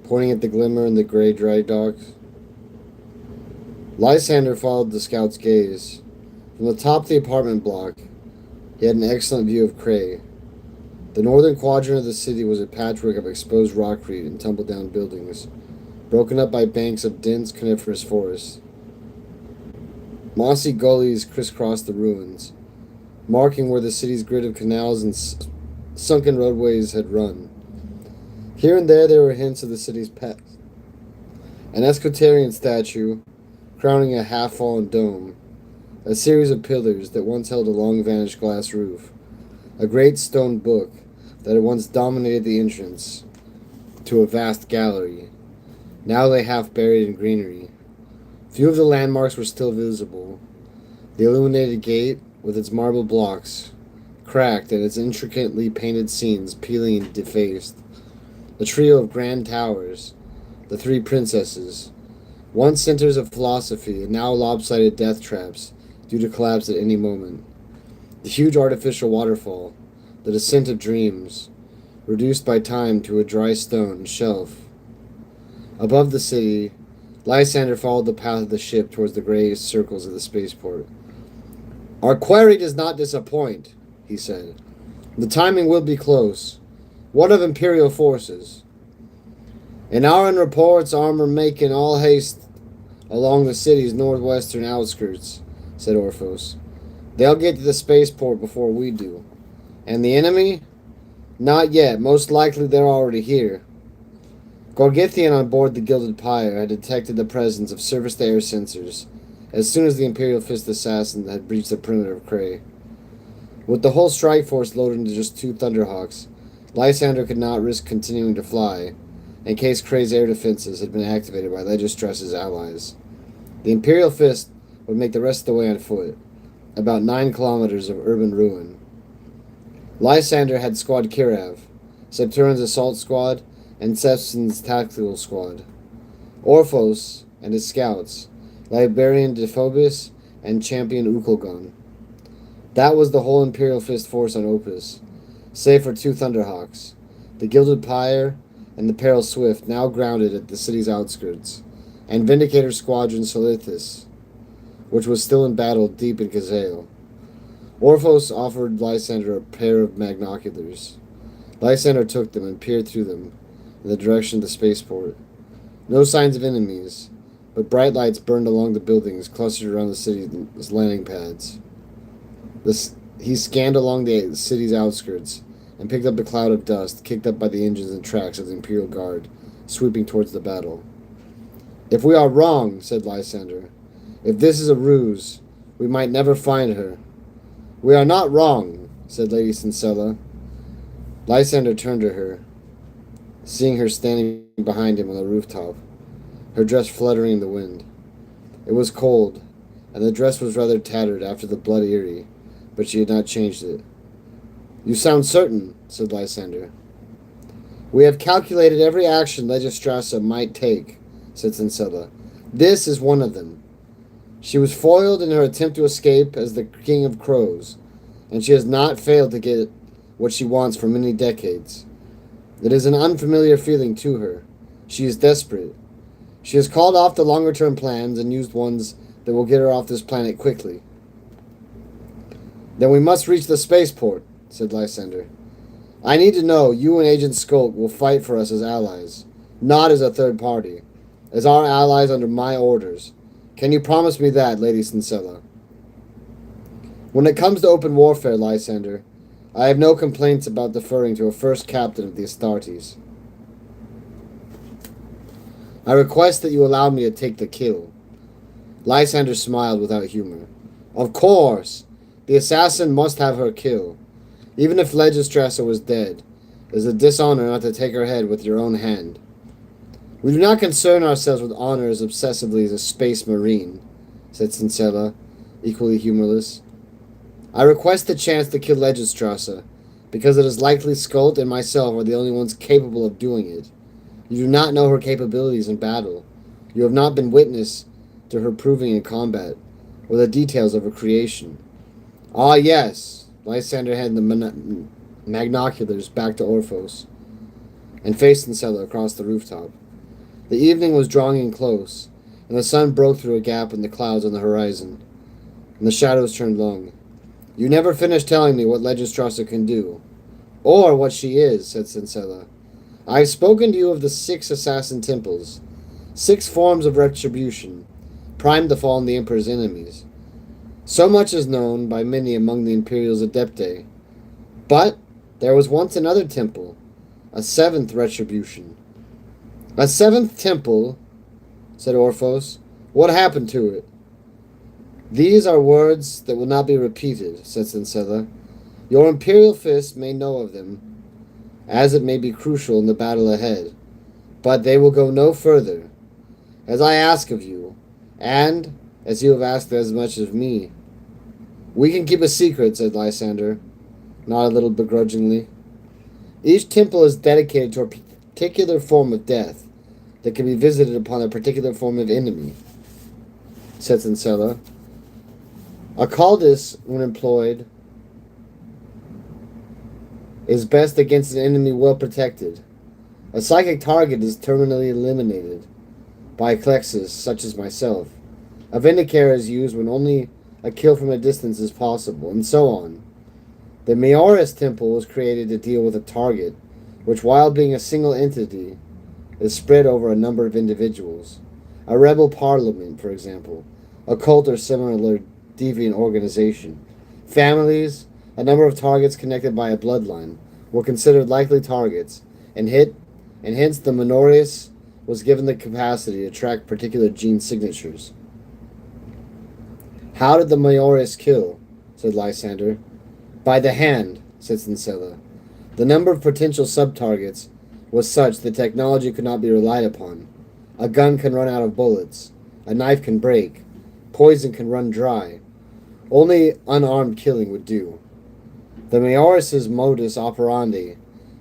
pointing at the glimmer in the gray dry docks. Lysander followed the scout's gaze. From the top of the apartment block, he had an excellent view of Cray. The northern quadrant of the city was a patchwork of exposed rockweed and tumble-down buildings, broken up by banks of dense coniferous forest. Mossy gullies crisscrossed the ruins, marking where the city's grid of canals and sunken roadways had run. Here and there were hints of the city's past. An Escotarian statue, crowning a half-fallen dome, a series of pillars that once held a long-vanished glass roof, a great stone book that had once dominated the entrance to a vast gallery, now lay half buried in greenery. Few of the landmarks were still visible. The illuminated gate, with its marble blocks, cracked and its intricately painted scenes peeling and defaced. The trio of grand towers, the three princesses, once centers of philosophy and now lopsided death traps due to collapse at any moment. The huge artificial waterfall, the descent of dreams, reduced by time to a dry stone shelf. Above the city, Lysander followed the path of the ship towards the gray circles of the spaceport. "Our quarry does not disappoint," he said. "The timing will be close. What of Imperial forces?" "In our reports, armor making all haste along the city's northwestern outskirts," said Orphos. "They'll get to the spaceport before we do. And the enemy? Not yet. Most likely they're already here." Gorgithian on board the Gilded Pyre had detected the presence of surface-to-air sensors as soon as the Imperial Fist assassin had breached the perimeter of Cray. With the whole strike force loaded into just 2 Thunderhawks, Lysander could not risk continuing to fly, in case Cray's air defenses had been activated by Legistress's allies. The Imperial Fist would make the rest of the way on foot, about 9 kilometers of urban ruin. Lysander had Squad Kirav, Septurin's assault squad, and Sefson's tactical squad. Orphos and his scouts, Liberian Dephobus and Champion Ukulgon. That was the whole Imperial Fist force on Opus, save for 2 Thunderhawks, the Gilded Pyre and the Peril Swift, now grounded at the city's outskirts, and Vindicator Squadron Solithis, which was still in battle deep in Kazale. Orphos offered Lysander a pair of magnoculars. Lysander took them and peered through them in the direction of the spaceport. No signs of enemies, but bright lights burned along the buildings clustered around the city's landing pads. He scanned along the city's outskirts and picked up a cloud of dust kicked up by the engines and tracks of the Imperial Guard, sweeping towards the battle. "If we are wrong," said Lysander, "if this is a ruse, we might never find her." "We are not wrong," said Lady Cincella. Lysander turned to her, seeing her standing behind him on the rooftop, her dress fluttering in the wind. It was cold, and the dress was rather tattered after the Blood Eyrie, but she had not changed it. "You sound certain," said Lysander. "We have calculated every action Legistrassa might take," said Cincella. "This is one of them. She was foiled in her attempt to escape as the King of Crows, and she has not failed to get what she wants for many decades. It is an unfamiliar feeling to her. She is desperate. She has called off the longer-term plans and used ones that will get her off this planet quickly." "Then we must reach the spaceport," said Lysander. "I need to know you and Agent Skulk will fight for us as allies, not as a third party, as our allies under my orders. Can you promise me that, Lady Cincella?" "When it comes to open warfare, Lysander, I have no complaints about deferring to a first captain of the Astartes. I request that you allow me to take the kill." Lysander smiled without humor. "Of course! The assassin must have her kill. Even if Legistrassa was dead, it is a dishonor not to take her head with your own hand. We do not concern ourselves with honor as obsessively as a space marine," said Cincella, equally humorless. "I request the chance to kill Legistrassa, because it is likely Skult and myself are the only ones capable of doing it. You do not know her capabilities in battle. You have not been witness to her proving in combat, or the details of her creation." "Ah, yes." Lysander handed the magnoculars back to Orphos, and faced Cincella across the rooftop. The evening was drawing in close, and the sun broke through a gap in the clouds on the horizon, and the shadows turned long. "You never finished telling me what Legistrasa can do, or what she is," said Sincella. "I have spoken to you of the 6 assassin temples, 6 forms of retribution, primed to fall on the Emperor's enemies. So much is known by many among the Imperial's adepti. But there was once another temple, a 7th retribution." "A 7th temple," said Orphos. "What happened to it?" "These are words that will not be repeated," said Sincella. "Your Imperial Fist may know of them, as it may be crucial in the battle ahead, but they will go no further, as I ask of you, and as you have asked as much of me." "We can keep a secret," said Lysander, not a little begrudgingly. "Each temple is dedicated to a particular form of death that can be visited upon a particular form of enemy," said Sincella. "A Caldus, when employed, is best against an enemy well protected. A psychic target is terminally eliminated by Clexus, such as myself. A Vindicator is used when only a kill from a distance is possible, and so on. The Maioris Temple was created to deal with a target, which, while being a single entity, is spread over a number of individuals. A rebel parliament, for example, a cult or similar deviant organization. Families, a number of targets connected by a bloodline, were considered likely targets, and hence the Minorius was given the capacity to track particular gene signatures." "How did the Maioris kill?" said Lysander. "By the hand," said Sincella. "The number of potential sub-targets was such that technology could not be relied upon. A gun can run out of bullets. A knife can break. Poison can run dry. Only unarmed killing would do. The Maioris' modus operandi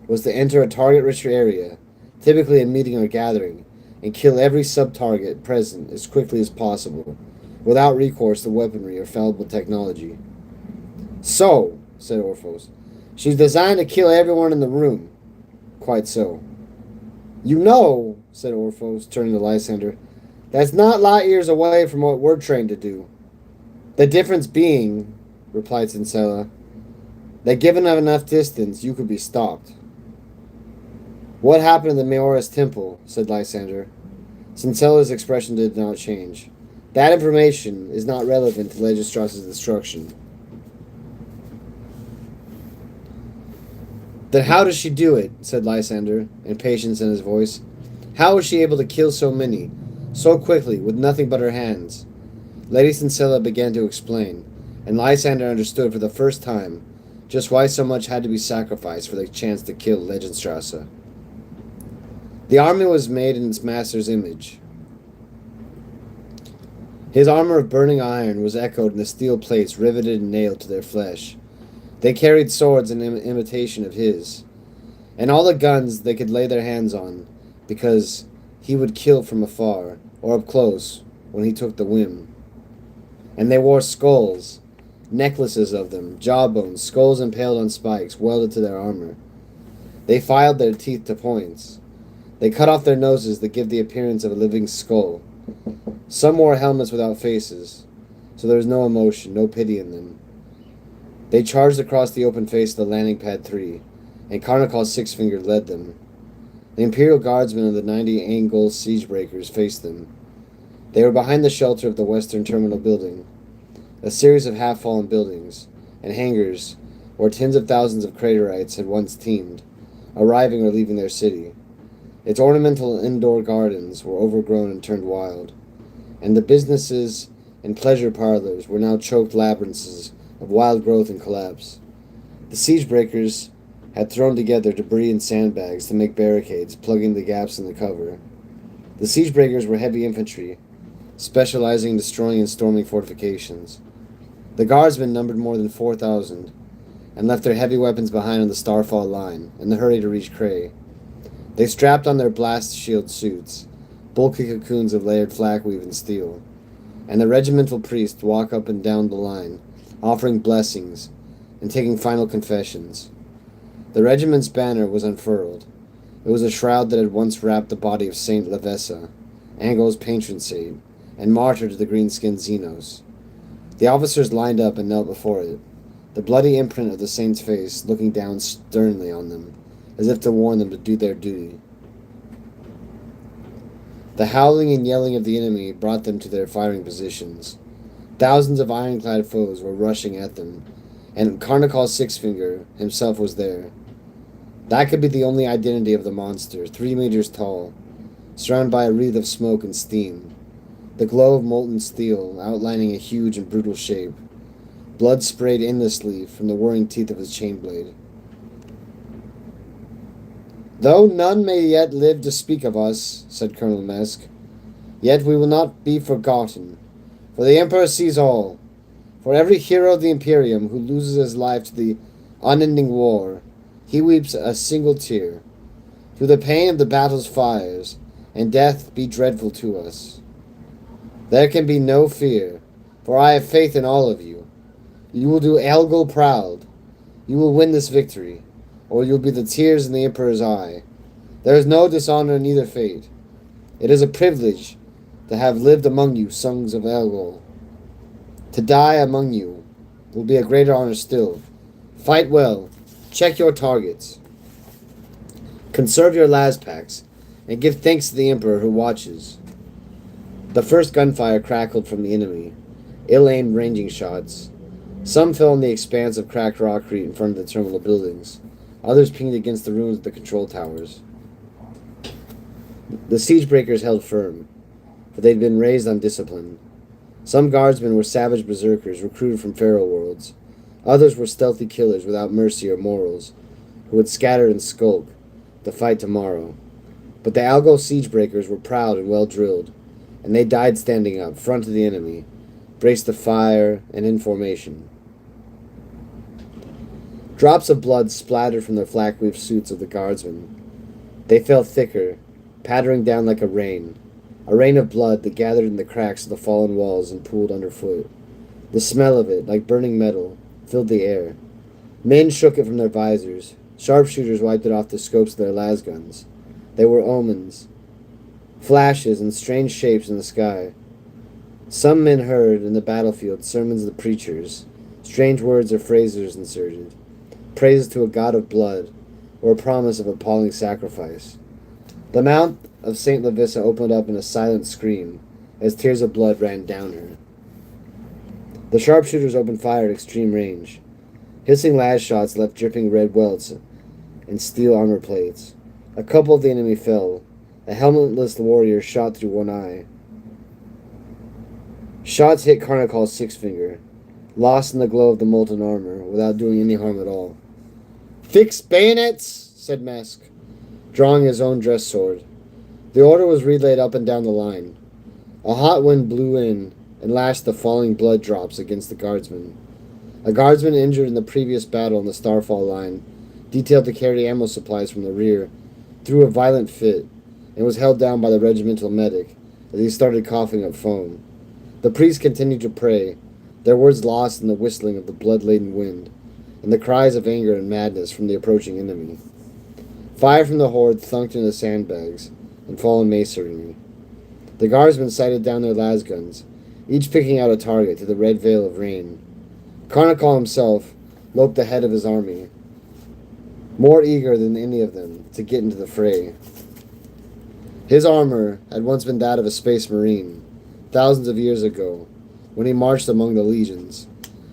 was to enter a target-rich area, typically a meeting or gathering, and kill every sub-target present as quickly as possible, without recourse to weaponry or fallible technology." "So," said Orphos, "she's designed to kill everyone in the room." "Quite so." "You know," said Orphos, turning to Lysander, "that's not light years away from what we're trained to do." "The difference being," replied Sincella, "that given enough distance, you could be stopped." "What happened in the Maioris Temple?" said Lysander. Cincella's expression did not change. "That information is not relevant to Legistrasa's destruction." "Then how does she do it?" said Lysander, impatience in his voice. "How was she able to kill so many, so quickly, with nothing but her hands?" Lady Sincella began to explain, and Lysander understood for the first time just why so much had to be sacrificed for the chance to kill Legistrasa. The army was made in its master's image. His armor of burning iron was echoed in the steel plates riveted and nailed to their flesh. They carried swords in imitation of his, and all the guns they could lay their hands on, because he would kill from afar, or up close, when he took the whim. And they wore skulls, necklaces of them, jawbones, skulls impaled on spikes, welded to their armor. They filed their teeth to points. They cut off their noses that give the appearance of a living skull. Some wore helmets without faces, so there was no emotion, no pity in them. They charged across the open face of the landing pad 3, and Carnicol's six-finger led them. The Imperial Guardsmen of the 90 Angol siegebreakers faced them. They were behind the shelter of the western terminal building, a series of half-fallen buildings, and hangars where tens of thousands of craterites had once teemed, arriving or leaving their city. Its ornamental indoor gardens were overgrown and turned wild, and the businesses and pleasure parlors were now choked labyrinths of wild growth and collapse. The siegebreakers had thrown together debris and sandbags to make barricades, plugging the gaps in the cover. The siegebreakers were heavy infantry, specializing in destroying and storming fortifications. The guardsmen numbered more than 4,000, and left their heavy weapons behind on the Starfall line in the hurry to reach Cray. They strapped on their blast shield suits, bulky cocoons of layered flakweave and steel, and the regimental priests walk up and down the line, offering blessings and taking final confessions. The regiment's banner was unfurled, It was a shroud that had once wrapped the body of Saint Levessa, Angol's patron saint, and martyr to the green-skinned Xenos. The officers lined up and knelt before it, the bloody imprint of the saint's face looking down sternly on them, as if to warn them to do their duty. The howling and yelling of the enemy brought them to their firing positions. Thousands of ironclad foes were rushing at them, and Carnical Sixfinger himself was there. That could be the only identity of the monster, 3 meters tall, surrounded by a wreath of smoke and steam, the glow of molten steel outlining a huge and brutal shape. Blood sprayed endlessly from the whirring teeth of his chain blade. "Though none may yet live to speak of us," said Colonel Mesk, "yet we will not be forgotten, for the Emperor sees all. For every hero of the Imperium who loses his life to the unending war, he weeps a single tear. Through the pain of the battle's fires, and death be dreadful to us. There can be no fear, for I have faith in all of you. You will do Elgol proud. You will win this victory, or you will be the tears in the Emperor's eye. There is no dishonor in either fate. It is a privilege to have lived among you, sons of Elgol. To die among you will be a greater honor still. Fight well. Check your targets. Conserve your las packs, and give thanks to the Emperor who watches." The first gunfire crackled from the enemy, ill-aimed ranging shots. Some fell in the expanse of cracked rockcrete in front of the terminal buildings. Others pinged against the ruins of the control towers. The siegebreakers held firm, for they'd been raised on discipline. Some guardsmen were savage berserkers recruited from feral worlds. Others were stealthy killers without mercy or morals, who would scatter and skulk to fight tomorrow. But the Algo siegebreakers were proud and well-drilled, and they died standing up, front of the enemy, braced to fire and in formation. Drops of blood splattered from the flak-weaved suits of the guardsmen. They fell thicker, pattering down like a rain of blood that gathered in the cracks of the fallen walls and pooled underfoot. The smell of it, like burning metal, filled the air. Men shook it from their visors. Sharpshooters wiped it off the scopes of their lasguns. They were omens, flashes and strange shapes in the sky. Some men heard, in the battlefield, sermons of the preachers, strange words or phrases inserted, praises to a god of blood, or a promise of appalling sacrifice. The mouth of St. Levissa opened up in a silent scream as tears of blood ran down her. The sharpshooters opened fire at extreme range. Hissing las shots left dripping red welts and steel armor plates. A couple of the enemy fell. A helmetless warrior shot through one eye. Shots hit Carnical's Sixfinger, lost in the glow of the molten armor, without doing any harm at all. "Fix bayonets," said Mesk, drawing his own dress sword. The order was relayed up and down the line. A hot wind blew in and lashed the falling blood drops against the guardsmen. A guardsman injured in the previous battle in the Starfall line, detailed to carry ammo supplies from the rear, threw a violent fit and was held down by the regimental medic as he started coughing up foam. The priests continued to pray, their words lost in the whistling of the blood-laden wind and the cries of anger and madness from the approaching enemy. Fire from the horde thunked into the sandbags and fallen masonry. The guardsmen sighted down their lasguns, each picking out a target to the red veil of rain. Carnical himself loped ahead of his army, more eager than any of them to get into the fray. His armor had once been that of a space marine, thousands of years ago, when he marched among the legions.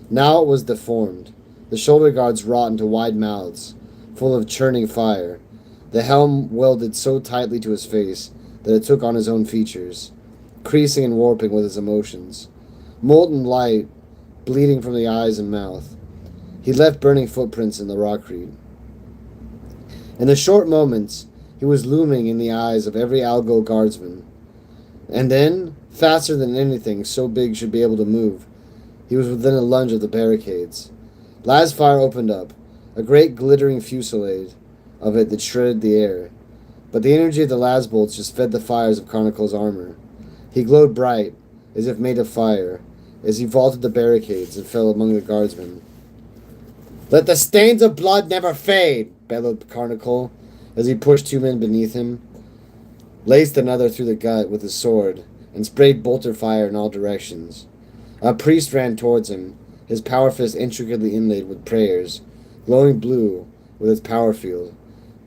Now it was deformed, the shoulder guards wrought into wide mouths, full of churning fire. The helm welded so tightly to his face that it took on his own features, creasing and warping with his emotions. Molten light bleeding from the eyes and mouth. He left burning footprints in the rockcrete. In the short moments, he was looming in the eyes of every Algo guardsman. And then, faster than anything so big should be able to move, he was within a lunge of the barricades. Las fire opened up, a great glittering fusillade of it that shredded the air. But the energy of the las bolts just fed the fires of Carnical's armor. He glowed bright, as if made of fire, as he vaulted the barricades and fell among the guardsmen. "Let the stains of blood never fade," bellowed Carnical. as he pushed two men beneath him, laced another through the gut with his sword, and sprayed bolter fire in all directions. A priest ran towards him, his power fist intricately inlaid with prayers, glowing blue with its power field.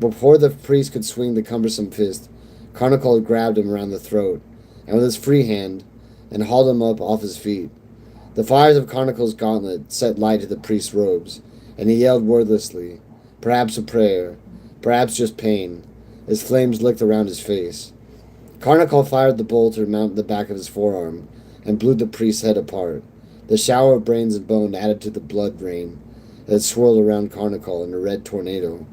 Before the priest could swing the cumbersome fist, Carnicle grabbed him around the throat, and with his free hand, and hauled him up off his feet. The fires of Carnicle's gauntlet set light to the priest's robes, and he yelled wordlessly, perhaps a prayer, perhaps just pain, as flames licked around his face. Carnicle fired the bolter mounted the back of his forearm, and blew the priest's head apart. The shower of brains and bone added to the blood rain that swirled around Carnicle in a red tornado.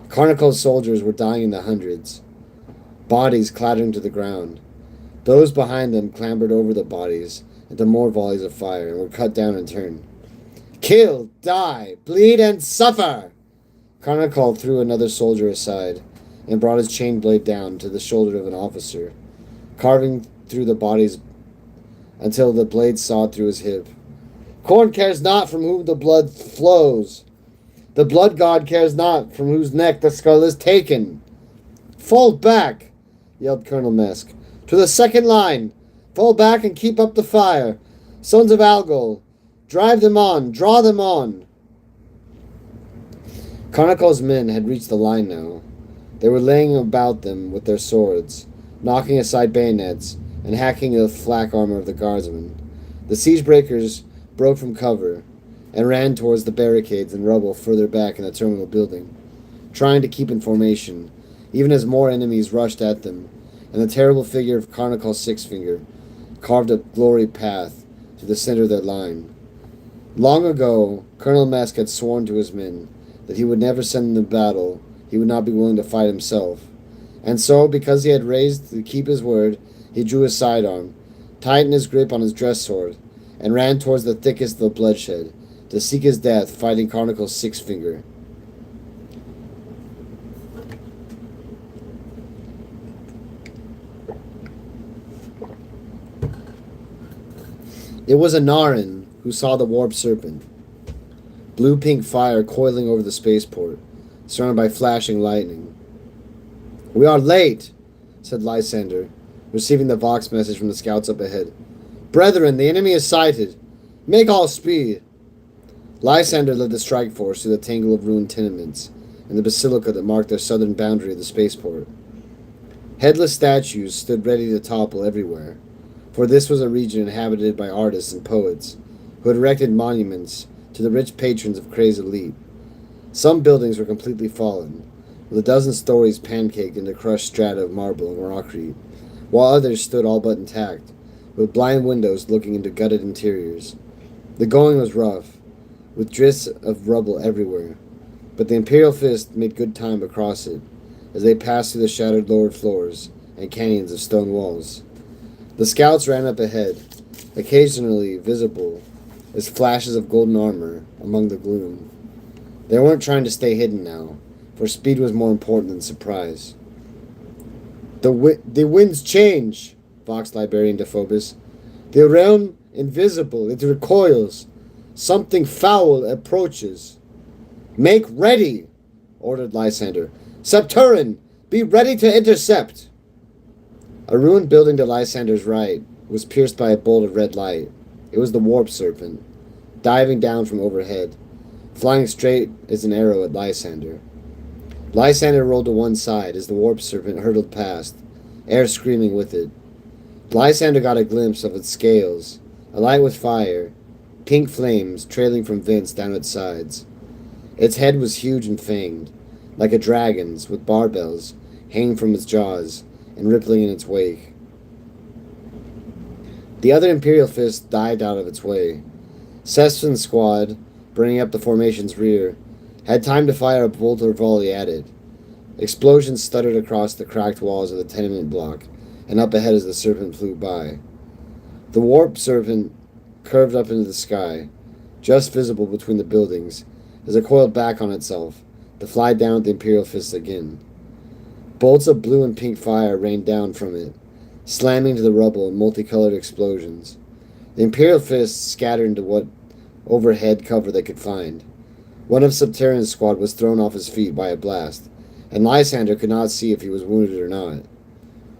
Carnicle's soldiers were dying in the hundreds, bodies clattering to the ground. Those behind them clambered over the bodies into more volleys of fire and were cut down in turn. Kill, die, bleed, and suffer! Carnicle threw another soldier aside and brought his chain blade down to the shoulder of an officer, carving through the bodies until the blade sawed through his hip. Corn cares not from whom the blood flows. The blood god cares not from whose neck the skull is taken. Fall back, yelled Colonel Mesk. To the second line. Fall back and keep up the fire. Sons of Algol, drive them on, draw them on. Carnicle's men had reached the line now. They were laying about them with their swords, knocking aside bayonets, and hacking the flak armor of the guardsmen. The siege breakers broke from cover and ran towards the barricades and rubble further back in the terminal building, trying to keep in formation, even as more enemies rushed at them, and the terrible figure of Carnicle Sixfinger carved a glory path to the center of their line. Long ago, Colonel Mesk had sworn to his men that he would never send them to battle he would not be willing to fight himself. And so, because he had raised to keep his word, he drew his sidearm, tightened his grip on his dress sword, and ran towards the thickest of the bloodshed, to seek his death fighting Carnicle Sixfinger. It was Anarin who saw the warp serpent, blue-pink fire coiling over the spaceport, surrounded by flashing lightning. "We are late," said Lysander, receiving the Vox message from the scouts up ahead. "Brethren, the enemy is sighted. Make all speed." Lysander led the strike force through the tangle of ruined tenements and the basilica that marked their southern boundary of the spaceport. Headless statues stood ready to topple everywhere, for this was a region inhabited by artists and poets who had erected monuments to the rich patrons of Kray's elite. Some buildings were completely fallen, with a dozen stories pancaked into crushed strata of marble and rockcrete, while others stood all but intact, with blind windows looking into gutted interiors. The going was rough, with drifts of rubble everywhere, but the Imperial Fist made good time across it, as they passed through the shattered lower floors and canyons of stone walls. The scouts ran up ahead, occasionally visible as flashes of golden armor among the gloom. They weren't trying to stay hidden now, for speed was more important than surprise. The winds change, Vox Librarian to Phobos. The realm invisible, it recoils. Something foul approaches. "Make ready," ordered Lysander. "Septurin, be ready to intercept." A ruined building to Lysander's right was pierced by a bolt of red light. It was the warp serpent, diving down from overhead, flying straight as an arrow at Lysander. Lysander rolled to one side as the warp serpent hurtled past, air screaming with it. Lysander got a glimpse of its scales, alight with fire, pink flames trailing from vents down its sides. Its head was huge and fanged, like a dragon's, with barbells hanging from its jaws and rippling in its wake. The other Imperial Fist dived out of its way. Sesfin's squad, bringing up the formation's rear, had time to fire a bolt or volley at it. Explosions stuttered across the cracked walls of the tenement block and up ahead as the serpent flew by. The warp serpent curved up into the sky, just visible between the buildings, as it coiled back on itself, to fly down at the Imperial Fist again. Bolts of blue and pink fire rained down from it, slamming to the rubble in multicolored explosions. The Imperial Fist scattered into what overhead cover they could find. One of Septurin's squad was thrown off his feet by a blast, and Lysander could not see if he was wounded or not.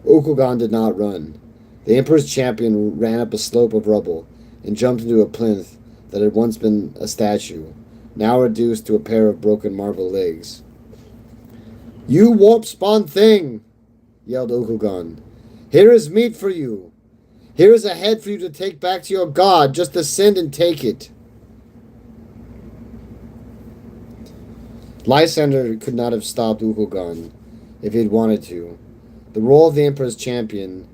Ukugan did not run. The Emperor's champion ran up a slope of rubble and jumped into a plinth that had once been a statue, now reduced to a pair of broken marble legs. "You warp-spawn thing!" yelled Ukugan. "Here is meat for you! Here is a head for you to take back to your god! Just ascend and take it!" Lysander could not have stopped Ukugan if he had wanted to. The role of the Emperor's champion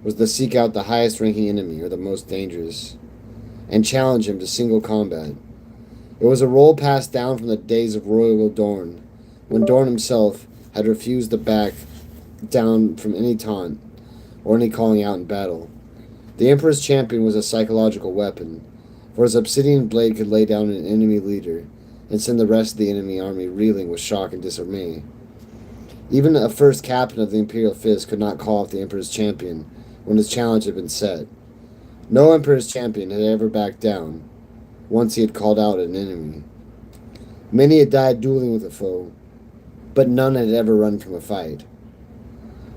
was to seek out the highest-ranking enemy, or the most dangerous, and challenge him to single combat. It was a role passed down from the days of royal Dorn, when Dorn himself had refused to back down from any taunt or any calling out in battle. The Emperor's champion was a psychological weapon, for his obsidian blade could lay down an enemy leader and send the rest of the enemy army reeling with shock and dismay. Even a first captain of the Imperial Fist could not call off the Emperor's champion when his challenge had been set. No Emperor's champion had ever backed down once he had called out an enemy. Many had died dueling with a foe, but none had ever run from a fight.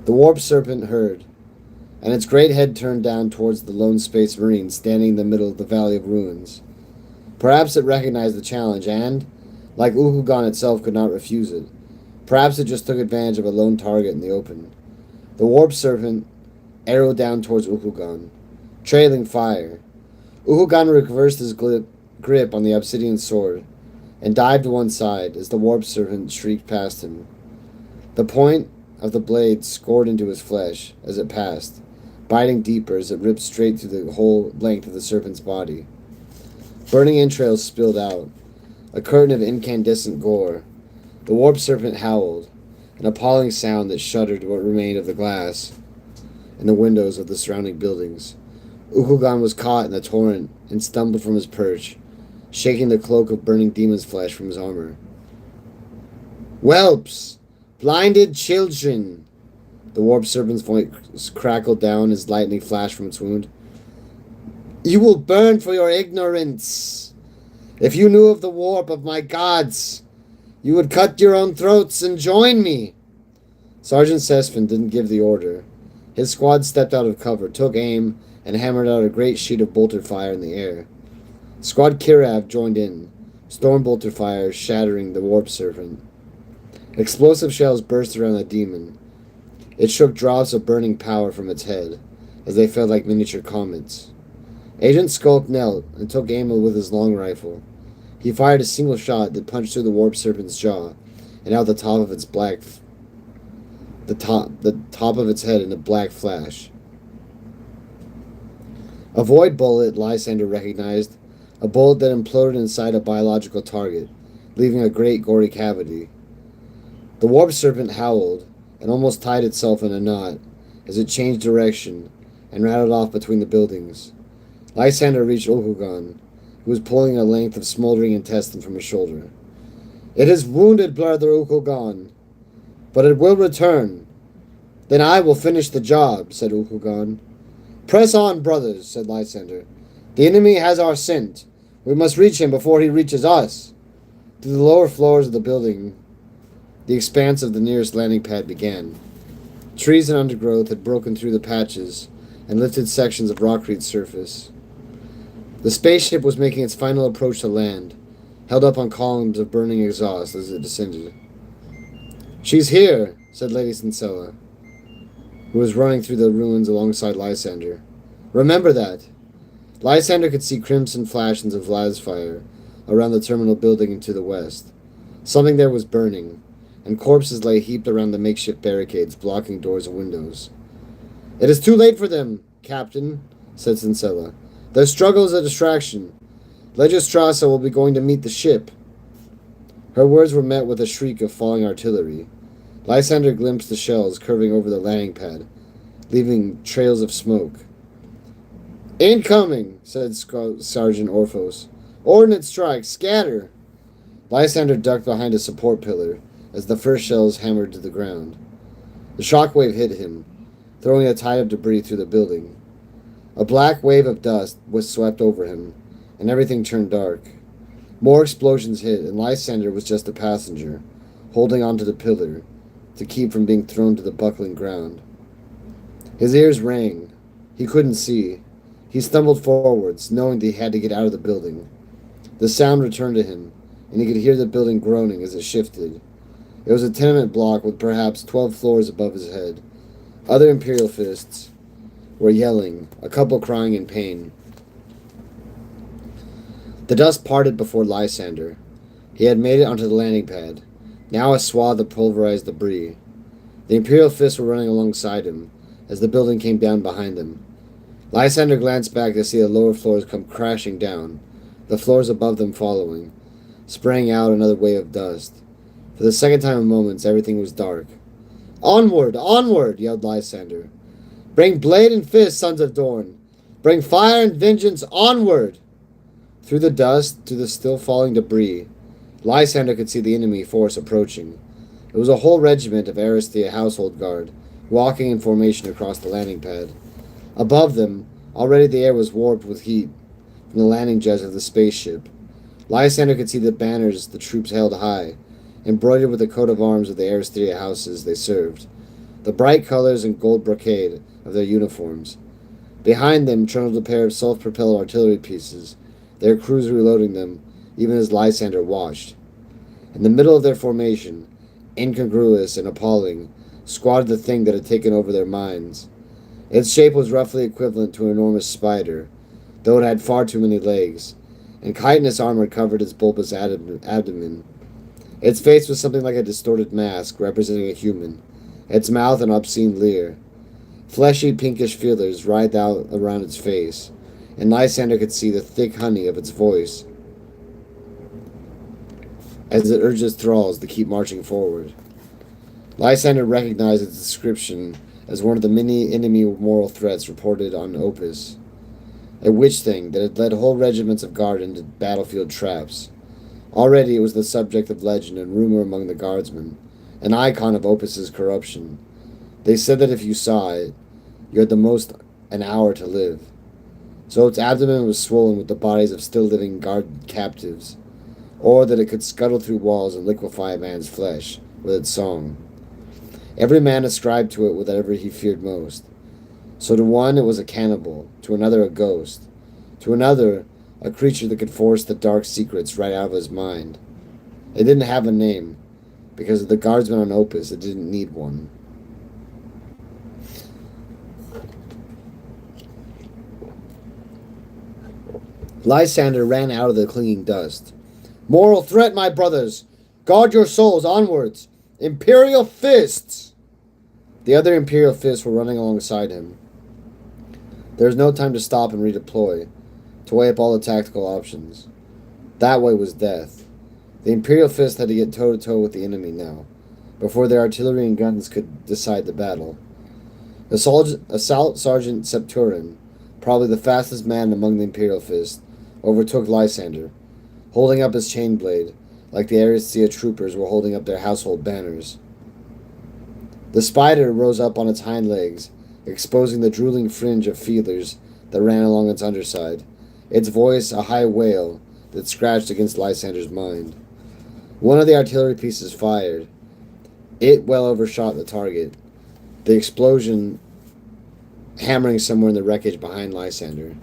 The Warp Serpent heard, and its great head turned down towards the lone Space Marine standing in the middle of the Valley of Ruins. Perhaps it recognized the challenge and, like Ukugan itself, could not refuse it. Perhaps it just took advantage of a lone target in the open. The Warp Serpent arrowed down towards Ukugan, trailing fire. Ukugan reversed his grip on the obsidian sword and dived to one side as the Warp Serpent shrieked past him. The point of the blade scored into his flesh as it passed, biting deeper as it ripped straight through the whole length of the serpent's body. Burning entrails spilled out, a curtain of incandescent gore. The Warp Serpent howled, an appalling sound that shuddered what remained of the glass in the windows of the surrounding buildings. Ukugan was caught in the torrent and stumbled from his perch, shaking the cloak of burning demon's flesh from his armor. "Whelps! Blinded children!" The Warp Serpent's voice crackled down as lightning flashed from its wound. "You will burn for your ignorance! If you knew of the warp of my gods, you would cut your own throats and join me!" Sergeant Sesfin didn't give the order. His squad stepped out of cover, took aim, and hammered out a great sheet of bolter fire in the air. Squad Kirav joined in, storm bolter fire shattering the Warp Serpent. Explosive shells burst around the demon. It shook drops of burning power from its head, as they fell like miniature comets. Agent Sculp knelt and took aim with his long rifle. He fired a single shot that punched through the Warp Serpent's jaw and out the top of its top of its head in a black flash. A void bullet, Lysander recognized, a bullet that imploded inside a biological target, leaving a great gory cavity. The Warp Serpent howled and almost tied itself in a knot as it changed direction and rattled off between the buildings. Lysander reached Ukugan, who was pulling a length of smoldering intestine from his shoulder. "It is wounded, brother Ukugan, but it will return. Then I will finish the job," said Ukugan. "Press on, brothers," said Lysander. "The enemy has our scent. We must reach him before he reaches us." Through the lower floors of the building, the expanse of the nearest landing pad began. Trees and undergrowth had broken through the patches and lifted sections of rockreed surface. The spaceship was making its final approach to land, held up on columns of burning exhaust as it descended. "She's here," said Lady Sincella, who was running through the ruins alongside Lysander. "Remember that." Lysander could see crimson flashes of Vlad's around the terminal building and to the west. Something there was burning, and corpses lay heaped around the makeshift barricades, blocking doors and windows. "It is too late for them, Captain," said Sincella. "Their struggle is a distraction. Legistrasa will be going to meet the ship." Her words were met with a shriek of falling artillery. Lysander glimpsed the shells curving over the landing pad, leaving trails of smoke. "Incoming," said Sergeant Orphos. "Ordnance strike, scatter!" Lysander ducked behind a support pillar as the first shells hammered to the ground. The shockwave hit him, throwing a tide of debris through the building. A black wave of dust was swept over him, and everything turned dark. More explosions hit, and Lysander was just a passenger, holding onto the pillar, to keep from being thrown to the buckling ground. His ears rang. He couldn't see. He stumbled forwards, knowing that he had to get out of the building. The sound returned to him, and he could hear the building groaning as it shifted. It was a tenement block with perhaps 12 floors above his head. Other Imperial fists were yelling, a couple crying in pain. The dust parted before Lysander. He had made it onto the landing pad, now a swath of pulverized debris. The Imperial fists were running alongside him, as the building came down behind them. Lysander glanced back to see the lower floors come crashing down, the floors above them following, spraying out another wave of dust. For the second time in moments, everything was dark. "Onward! Onward!" yelled Lysander. "Bring blade and fist, sons of Dorne! Bring fire and vengeance onward!" Through the dust, to the still falling debris, Lysander could see the enemy force approaching. It was a whole regiment of Aristea household guard, walking in formation across the landing pad. Above them, already the air was warped with heat from the landing jets of the spaceship. Lysander could see the banners the troops held high, embroidered with the coat of arms of the Aristea houses they served, the bright colors and gold brocade of their uniforms. Behind them trundled a pair of self-propelled artillery pieces, their crews reloading them, even as Lysander watched. In the middle of their formation, incongruous and appalling, squatted the thing that had taken over their minds. Its shape was roughly equivalent to an enormous spider, though it had far too many legs, and chitinous armor covered its bulbous abdomen. Its face was something like a distorted mask representing a human, its mouth an obscene leer. Fleshy pinkish feelers writhed out around its face, and Lysander could see the thick honey of its voice as it urged its thralls to keep marching forward. Lysander recognized its description as one of the many enemy moral threats reported on Opus, a witch thing that had led whole regiments of guard into battlefield traps. Already it was the subject of legend and rumor among the guardsmen, an icon of Opus's corruption. They said that if you saw it, you had the most an hour to live. So its abdomen was swollen with the bodies of still living guard captives, or that it could scuttle through walls and liquefy a man's flesh with its song. Every man ascribed to it whatever he feared most. So to one it was a cannibal, to another a ghost, to another a creature that could force the dark secrets right out of his mind. It didn't have a name, because of the guardsmen on Opus it didn't need one. Lysander ran out of the clinging dust. "Moral threat, my brothers! Guard your souls onwards! Imperial fists!" The other Imperial fists were running alongside him. There was no time to stop and redeploy, to weigh up all the tactical options. That way was death. The Imperial fist had to get toe-to-toe with the enemy now, before their artillery and guns could decide the battle. Assault Sergeant Septurin, probably the fastest man among the Imperial fists, overtook Lysander, holding up his chain blade, like the Aristea troopers were holding up their household banners. The spider rose up on its hind legs, exposing the drooling fringe of feelers that ran along its underside, its voice a high wail that scratched against Lysander's mind. One of the artillery pieces fired. It well overshot the target, the explosion hammering somewhere in the wreckage behind Lysander.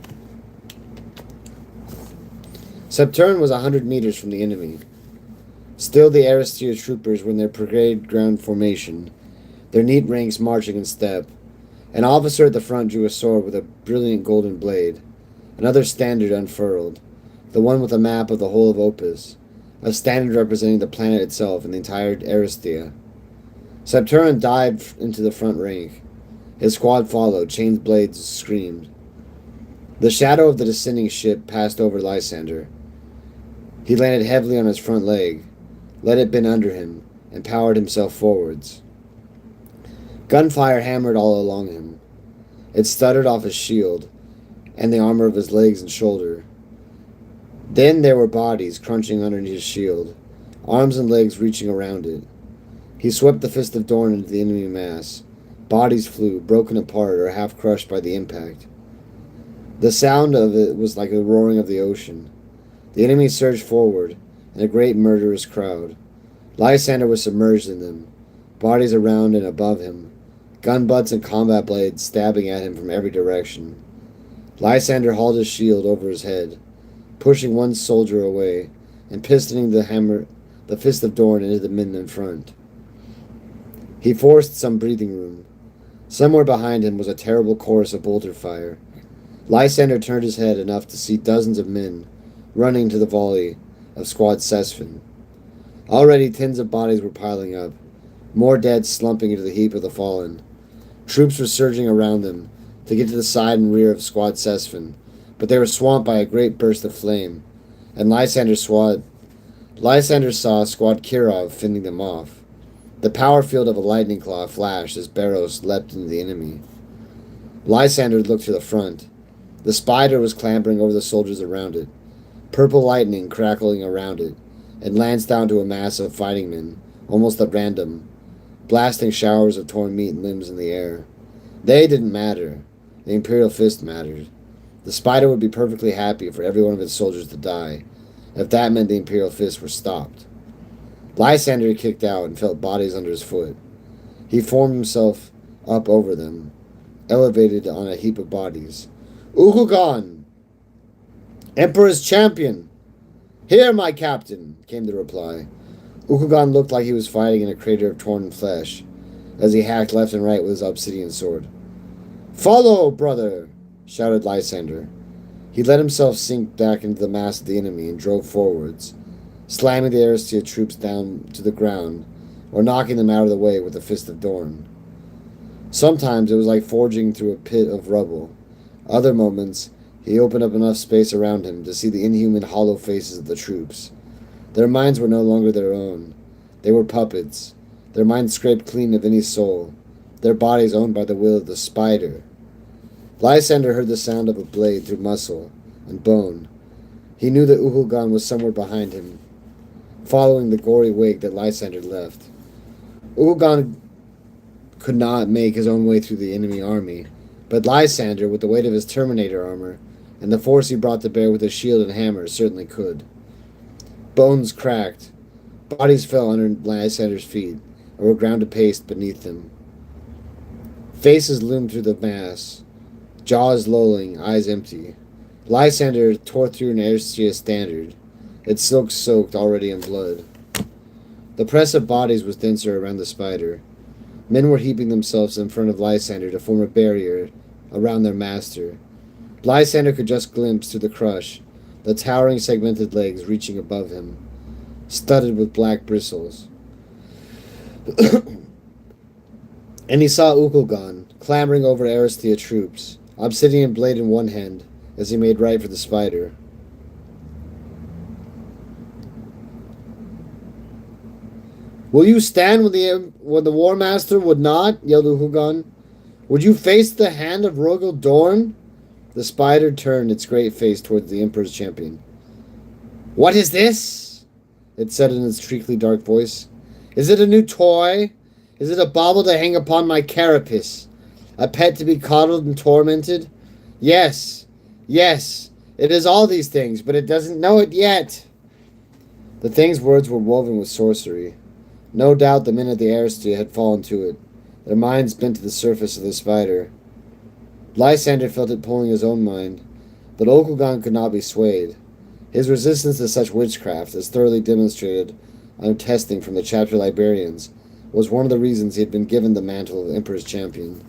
Septurin was 100 meters from the enemy. Still the Aristea troopers were in their parade ground formation, their neat ranks marching in step. An officer at the front drew a sword with a brilliant golden blade. Another standard unfurled, the one with a map of the whole of Opus, a standard representing the planet itself and the entire Aristea. Septurin dived into the front rank. His squad followed, chains blades screamed. The shadow of the descending ship passed over Lysander. He landed heavily on his front leg, let it bend under him, and powered himself forwards. Gunfire hammered all along him. It stuttered off his shield, and the armor of his legs and shoulder. Then there were bodies crunching underneath his shield, arms and legs reaching around it. He swept the fist of Dorne into the enemy mass. Bodies flew, broken apart or half crushed by the impact. The sound of it was like the roaring of the ocean. The enemy surged forward, in a great murderous crowd. Lysander was submerged in them, bodies around and above him, gun butts and combat blades stabbing at him from every direction. Lysander hauled his shield over his head, pushing one soldier away, and pistoning the fist of Dorn into the men in front. He forced some breathing room. Somewhere behind him was a terrible chorus of bolter fire. Lysander turned his head enough to see dozens of men running to the volley of Squad Sesfin. Already tens of bodies were piling up, more dead slumping into the heap of the fallen. Troops were surging around them to get to the side and rear of Squad Sesfin, but they were swamped by a great burst of flame, and Lysander saw Squad Kirov fending them off. The power field of a lightning claw flashed as Barrows leapt into the enemy. Lysander looked to the front. The spider was clambering over the soldiers around it, purple lightning crackling around it, and lanced down to a mass of fighting men, almost at random, blasting showers of torn meat and limbs in the air. They didn't matter. The Imperial Fist mattered. The spider would be perfectly happy for every one of its soldiers to die, if that meant the Imperial Fist were stopped. Lysander kicked out and felt bodies under his foot. He formed himself up over them, elevated on a heap of bodies. "Ukugan! Emperor's champion! Here, my captain!" came the reply. Ukugan looked like he was fighting in a crater of torn flesh, as he hacked left and right with his obsidian sword. "Follow, brother!" shouted Lysander. He let himself sink back into the mass of the enemy and drove forwards, slamming the Aristia troops down to the ground or knocking them out of the way with the Fist of Dorn. Sometimes it was like forging through a pit of rubble. Other moments, he opened up enough space around him to see the inhuman hollow faces of the troops. Their minds were no longer their own. They were puppets, their minds scraped clean of any soul, their bodies owned by the will of the spider. Lysander heard the sound of a blade through muscle and bone. He knew that Ukugan was somewhere behind him, following the gory wake that Lysander left. Ukugan could not make his own way through the enemy army, but Lysander, with the weight of his Terminator armor and the force he brought to bear with his shield and hammer, certainly could. Bones cracked. Bodies fell under Lysander's feet and were ground to paste beneath them. Faces loomed through the mass, jaws lolling, eyes empty. Lysander tore through an Aristia standard, its silk soaked already in blood. The press of bodies was denser around the spider. Men were heaping themselves in front of Lysander to form a barrier around their master. Lysander could just glimpse through the crush, the towering segmented legs reaching above him, studded with black bristles. And he saw Ukugan clambering over Aristia troops, obsidian blade in one hand, as he made right for the spider. "Will you stand when the War Master would not?" yelled Ukugan. "Would you face the hand of Rogel Dorn?" The spider turned its great face towards the Emperor's champion. "What is this?" it said in its treacly dark voice. "Is it a new toy? Is it a bauble to hang upon my carapace? A pet to be coddled and tormented? Yes, yes, it is all these things, but it doesn't know it yet." The thing's words were woven with sorcery. No doubt the men of the Aristia had fallen to it, their minds bent to the surface of the spider. Lysander felt it pulling his own mind, but Okugan could not be swayed. His resistance to such witchcraft, as thoroughly demonstrated on testing from the chapter librarians, was one of the reasons he had been given the mantle of Emperor's champion.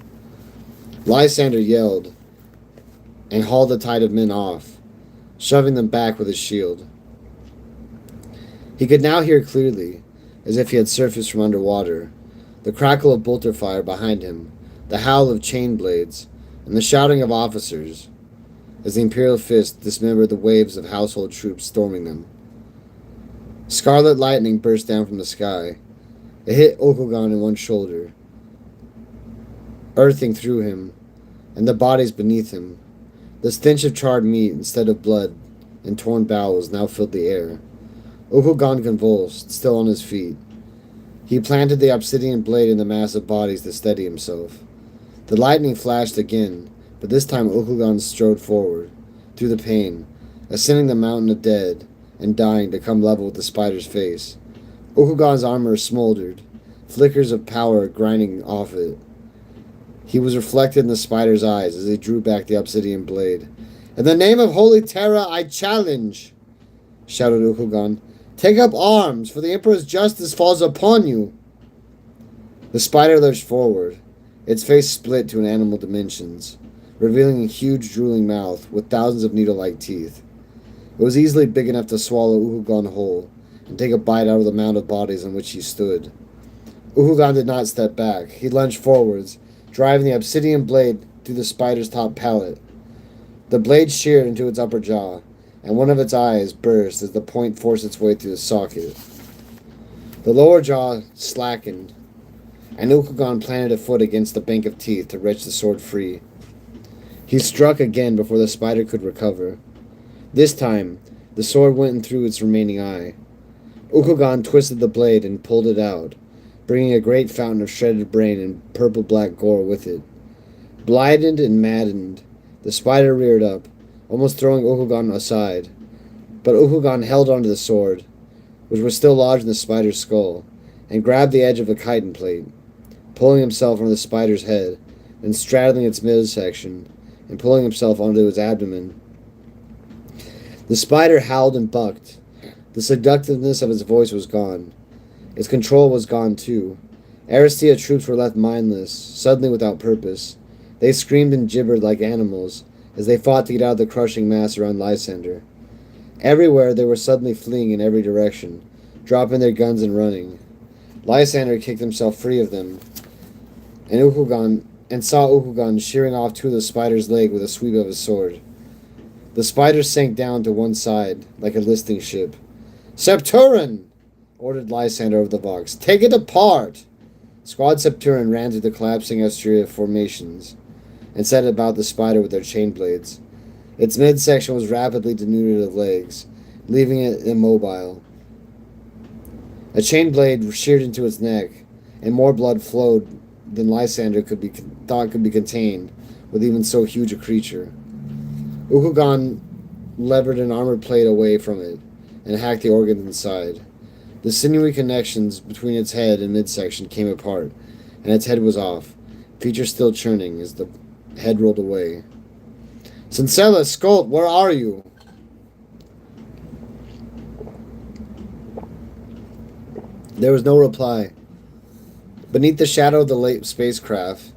Lysander yelled and hauled the tide of men off, shoving them back with his shield. He could now hear clearly, as if he had surfaced from underwater, the crackle of bolter fire behind him, the howl of chain blades, and the shouting of officers, as the Imperial Fist dismembered the waves of household troops storming them. Scarlet lightning burst down from the sky. It hit Okugan in one shoulder, earthing through him, and the bodies beneath him. The stench of charred meat instead of blood and torn bowels now filled the air. Okugan convulsed, still on his feet. He planted the obsidian blade in the mass of bodies to steady himself. The lightning flashed again, but this time Okugan strode forward, through the pain, ascending the mountain of dead and dying to come level with the spider's face. Okugan's armor smoldered, flickers of power grinding off it. He was reflected in the spider's eyes as he drew back the obsidian blade. "In the name of Holy Terra, I challenge!" shouted Ukugan. "Take up arms, for the Emperor's justice falls upon you!" The spider lurched forward. Its face split to an animal dimensions, revealing a huge drooling mouth with thousands of needle-like teeth. It was easily big enough to swallow Ukugan whole and take a bite out of the mound of bodies on which he stood. Ukugan did not step back. He lunged forwards, driving the obsidian blade through the spider's top palate. The blade sheared into its upper jaw, and one of its eyes burst as the point forced its way through the socket. The lower jaw slackened, and Ukugan planted a foot against the bank of teeth to wrench the sword free. He struck again before the spider could recover. This time, the sword went in through its remaining eye. Ukugan twisted the blade and pulled it out, bringing a great fountain of shredded brain and purple-black gore with it. Blinded and maddened, the spider reared up, almost throwing Ukugan aside. But Ukugan held onto the sword, which was still lodged in the spider's skull, and grabbed the edge of the chitin plate, pulling himself onto the spider's head, then straddling its midsection, and pulling himself onto its abdomen. The spider howled and bucked. The seductiveness of its voice was gone. Its control was gone too. Aristea troops were left mindless, suddenly without purpose. They screamed and gibbered like animals as they fought to get out of the crushing mass around Lysander. Everywhere they were suddenly fleeing in every direction, dropping their guns and running. Lysander kicked himself free of them, and saw Ukugan shearing off two of the spider's leg with a sweep of his sword. The spider sank down to one side, like a listing ship. "Septurin!" ordered Lysander over the Vox. "Take it apart!" Squad Septurin ran through the collapsing Astrea formations and set about the spider with their chain blades. Its midsection was rapidly denuded of legs, leaving it immobile. A chain blade sheared into its neck, and more blood flowed than Lysander thought could be contained with even so huge a creature. Ukugan levered an armored plate away from it and hacked the organs inside. The sinewy connections between its head and midsection came apart, and its head was off, features still churning as the head rolled away. "Sincella, Skolt, where are you?" There was no reply. Beneath the shadow of the late spacecraft,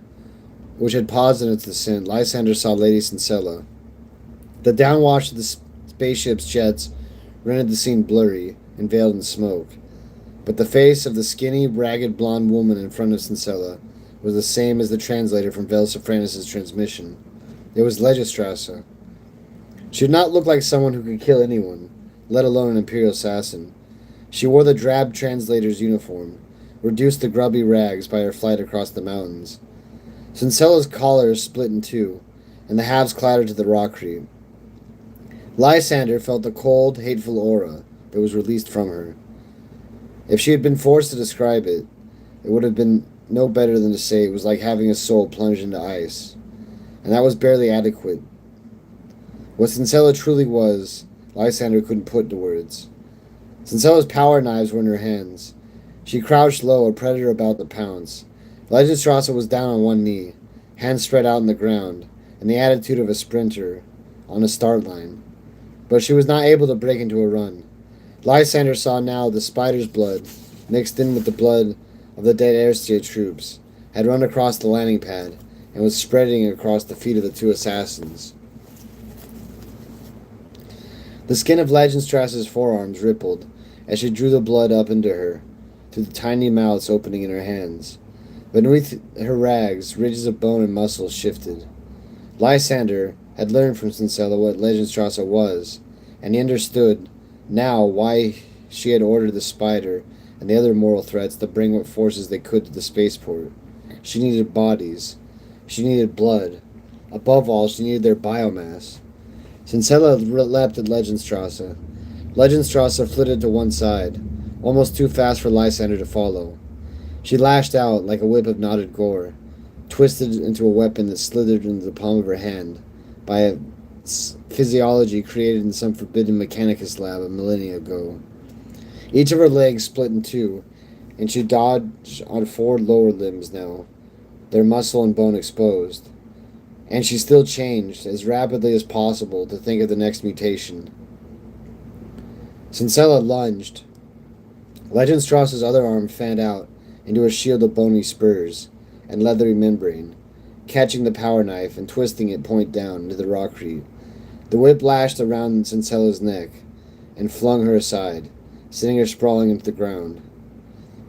which had paused in its descent, Lysander saw Lady Sincella. The downwash of the spaceship's jets rendered the scene blurry and veiled in smoke, but the face of the skinny, ragged blonde woman in front of Sincella was the same as the translator from Velsafranis' transmission. It was Legistrasse. She did not look like someone who could kill anyone, let alone an Imperial assassin. She wore the drab translator's uniform, reduced to grubby rags by her flight across the mountains. Sincella's collar split in two, and the halves clattered to the rockcrete. Lysander felt the cold, hateful aura that was released from her. If she had been forced to describe it, it would have been no better than to say it was like having a soul plunged into ice, and that was barely adequate. What Sincella truly was, Lysander couldn't put into words. Sincella's power knives were in her hands. She crouched low, a predator about to pounce. Legistrasse was down on one knee, hands spread out on the ground, in the attitude of a sprinter on a start line. But she was not able to break into a run. Lysander saw now the spider's blood, mixed in with the blood of the dead Aristea troops, had run across the landing pad and was spreading across the feet of the two assassins. The skin of Legistrasse's forearms rippled as she drew the blood up into her, through the tiny mouths opening in her hands. Beneath her rags, ridges of bone and muscle shifted. Lysander had learned from Sincella what Legistrasse was, and he understood now why she had ordered the spider and the other moral threats to bring what forces they could to the spaceport. She needed bodies. She needed blood. Above all, she needed their biomass. Sincella leapt at Legistrasse. Legistrasse flitted to one side, almost too fast for Lysander to follow. She lashed out like a whip of knotted gore, twisted into a weapon that slithered into the palm of her hand by a physiology created in some forbidden mechanicus lab a millennia ago. Each of her legs split in two, and she dodged on 4 lower limbs now, their muscle and bone exposed. And she still changed, as rapidly as possible, to think of the next mutation. Sincella lunged. Legend Strauss's other arm fanned out into a shield of bony spurs and leathery membrane, catching the power knife and twisting it point down into the rockcrete. The whip lashed around Sincella's neck and flung her aside, sending her sprawling into the ground.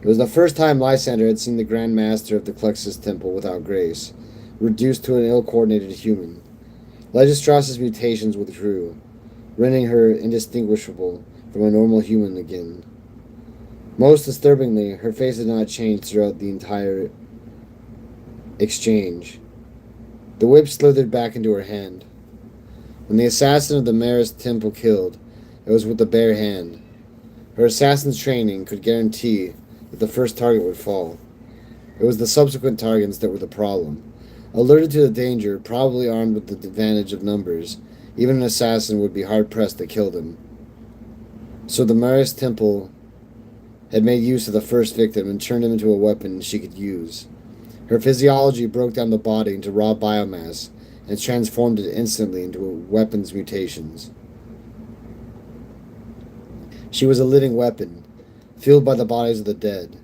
It was the first time Lysander had seen the Grand Master of the Cluxus Temple without grace, reduced to an ill-coordinated human. Legistras's mutations withdrew, rendering her indistinguishable from a normal human again. Most disturbingly, her face had not changed throughout the entire exchange. The whip slithered back into her hand. When the assassin of the Marist Temple killed, it was with the bare hand. Her assassin's training could guarantee that the first target would fall. It was the subsequent targets that were the problem. Alerted to the danger, probably armed with the advantage of numbers, even an assassin would be hard-pressed to kill them. So the Marist Temple had made use of the first victim and turned him into a weapon she could use. Her physiology broke down the body into raw biomass and transformed it instantly into a weapon's mutations. She was a living weapon, fueled by the bodies of the dead,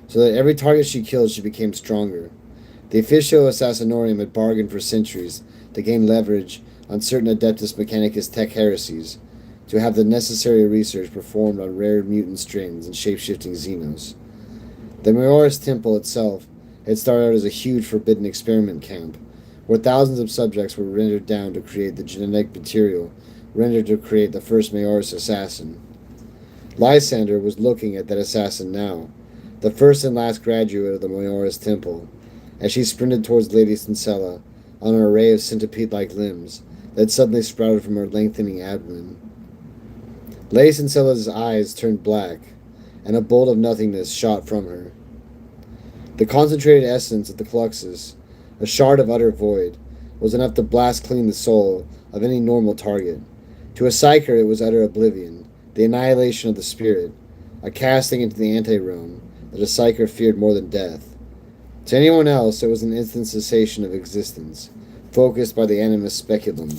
so that every target she killed she became stronger. The Officio Assassinorum had bargained for centuries to gain leverage on certain Adeptus Mechanicus tech heresies, to have the necessary research performed on rare mutant strains and shape-shifting xenos. The Majoris Temple itself had started out as a huge forbidden experiment camp, where thousands of subjects were rendered down to create the genetic material rendered to create the first Majoris assassin. Lysander was looking at that assassin now, the first and last graduate of the Majoris Temple, as she sprinted towards Lady Sincella on an array of centipede-like limbs that suddenly sprouted from her lengthening abdomen. Lady Sincella's eyes turned black, and a bolt of nothingness shot from her. The concentrated essence of the Cluxus, a shard of utter void, was enough to blast clean the soul of any normal target. To a psyker it was utter oblivion, the annihilation of the spirit, a casting into the ante-realm that a psyker feared more than death. To anyone else it was an instant cessation of existence, focused by the animus speculum,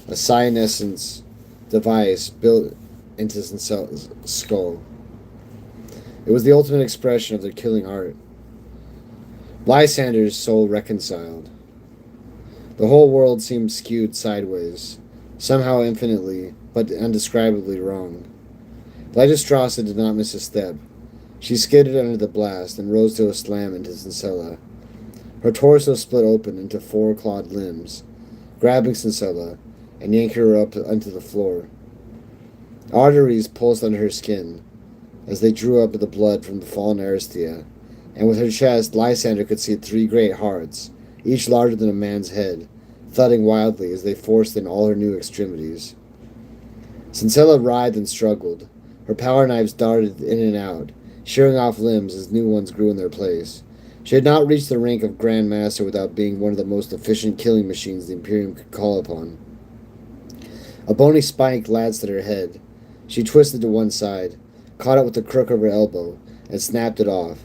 a psionescence device built into Sincella's skull. It was the ultimate expression of their killing art. Lysander's soul reconciled. The whole world seemed skewed sideways, somehow infinitely, but undescribably wrong. Lysistrata did not miss a step. She skidded under the blast and rose to a slam into Sincella. Her torso split open into 4 clawed limbs, grabbing Sincella and yanking her up onto the floor. Arteries pulsed under her skin as they drew up the blood from the fallen Aristia, and with her chest Lysander could see 3 great hearts, each larger than a man's head, thudding wildly as they forced in all her new extremities. Sincella writhed and struggled. Her power knives darted in and out, shearing off limbs as new ones grew in their place. She had not reached the rank of Grand Master without being one of the most efficient killing machines the Imperium could call upon. A bony spike lanced at her head. She twisted to one side, caught it with the crook of her elbow, and snapped it off.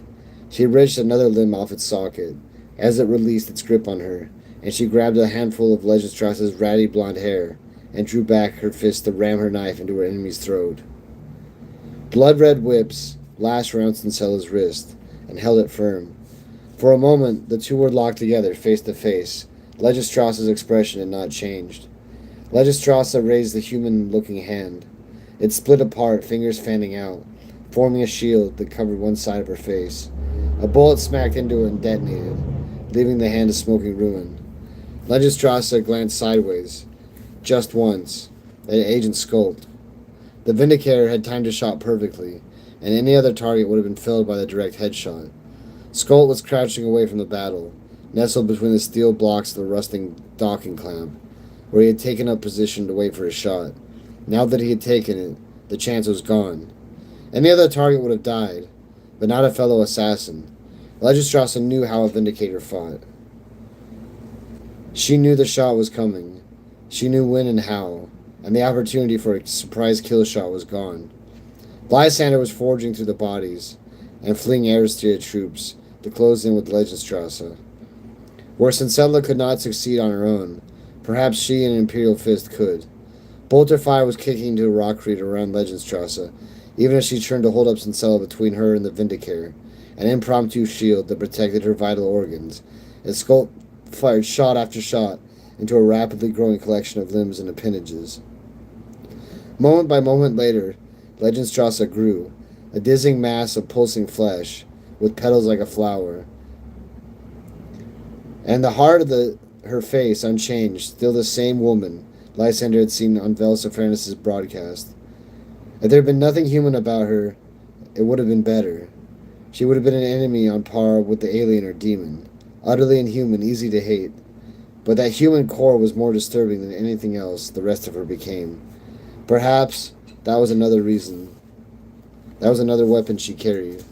She wrenched another limb off its socket, as it released its grip on her, and she grabbed a handful of Legistrasa's ratty blonde hair, and drew back her fist to ram her knife into her enemy's throat. Blood-red whips lashed around Sincella's wrist, and held it firm. For a moment, the two were locked together, face to face. Legistrasa's expression had not changed. Legistrasa raised the human-looking hand. It split apart, fingers fanning out, forming a shield that covered one side of her face. A bullet smacked into it and detonated, leaving the hand a smoking ruin. Legistrasa glanced sideways, just once, at Agent Skolt. The Vindicator had timed his shot perfectly, and any other target would have been felled by the direct headshot. Skolt was crouching away from the battle, nestled between the steel blocks of the rusting docking clamp, where he had taken up position to wait for his shot. Now that he had taken it, the chance was gone. Any other target would have died, but not a fellow assassin. Legistrasa knew how a Vindicator fought. She knew the shot was coming. She knew when and how, and the opportunity for a surprise kill shot was gone. Lysander was forging through the bodies, and fleeing Aristia troops to close in with Legenstrasse. Where Sincella could not succeed on her own, perhaps she and Imperial Fist could. Bolter fire was kicking into a rockcrete around Legenstrasse, even as she turned to hold up Sincella between her and the Vindicare, an impromptu shield that protected her vital organs. Its skull fired shot after shot into a rapidly growing collection of limbs and appendages. Moment by moment later, Legenstrasse grew, a dizzying mass of pulsing flesh, with petals like a flower. And the heart of her face unchanged, still the same woman Lysander had seen on Vel Sophranius' broadcast. If there had been nothing human about her, it would have been better. She would have been an enemy on par with the alien or demon, utterly inhuman, easy to hate. But that human core was more disturbing than anything else the rest of her became. Perhaps that was another reason. That was another weapon she carried.